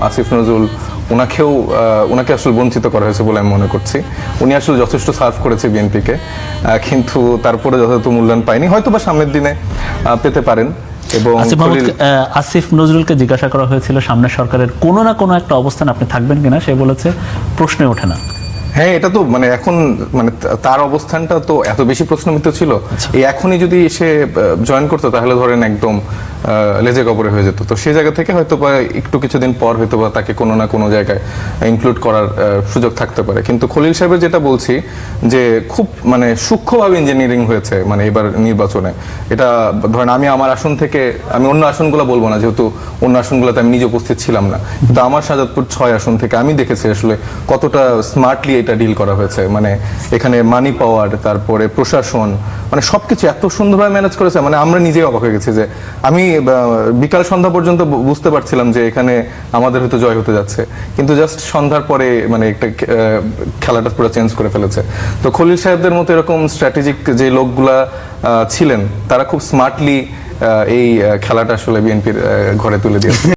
আসিফ নজরুল ওনাকে আসলে বঞ্চিত করা হয়েছে বলে আমি মনে করছি। উনি আসলে যথেষ্ট সার্ভ করেছে বিএনপিকে, কিন্তু তারপরে যথাযথ মূল্যায়ন পায়নি, হয়তো বা সামনের দিনে পেতে পারেন। এবং আসিফ নজরুলকে জিজ্ঞাসা করা হয়েছিল সামনের সরকারের কোনো না কোনো একটা অবস্থান আপনি থাকবেন কিনা, সে বলেছে প্রশ্নে ওঠে না। হ্যাঁ, এটা তো মানে এখন মানে তার অবস্থানটা তো এত বেশি প্রশ্নবিদ্ধ ছিল, এই এখনই যদি সে জয়েন করতো তাহলে ধরেন একদম লেজে গবরে হয়ে যেত। তো সেই জায়গা থেকে হয়তো বা একটু কিছুদিন পর হয়তো বা তাকে কোনো না কোনো জায়গায় ইনক্লুড করার সুযোগ থাকতে পারে। কিন্তু খলিল সাহেবের যেটা বলছি যে খুব মানে সূক্ষ্মভাবে ইঞ্জিনিয়ারিং হয়েছে মানে এবার নির্বাচনে। এটা ধরেন আমি আমার আসন থেকে, আমি অন্য আসনগুলো বলবো না যেহেতু অন্য আসনগুলোতে আমি নিজে উপস্থিত ছিলাম না, কিন্তু আমার শাহজাদপুর 6 আসন থেকে আমি দেখেছি আসলে কতটা স্মার্টলি এটা ডিল করা হয়েছে। মানে এখানে মানি পাওয়ার, তারপরে প্রশাসন, মানে সবকিছু এত সুন্দরভাবে ম্যানেজ করেছে, মানে আমরা নিজেই অবাক হয়ে গেছি যে আমি বিকাল সন্ধ্যা পর্যন্ত বুঝতে পারছিলাম যে এখানে আমাদের হয়তো জয় হতে যাচ্ছে, কিন্তু জাস্ট সন্ধ্যার পরে মানে একটা খেলাটা পুরো চেঞ্জ করে ফেলেছে। তো খলিল সাহেবদের মতো এরকম স্ট্র্যাটেজিক যে লোকগুলা ছিলেন তারা খুব স্মার্টলি এই খেলাটা আসলে বিএনপির ঘরে তুলে দিয়েছে।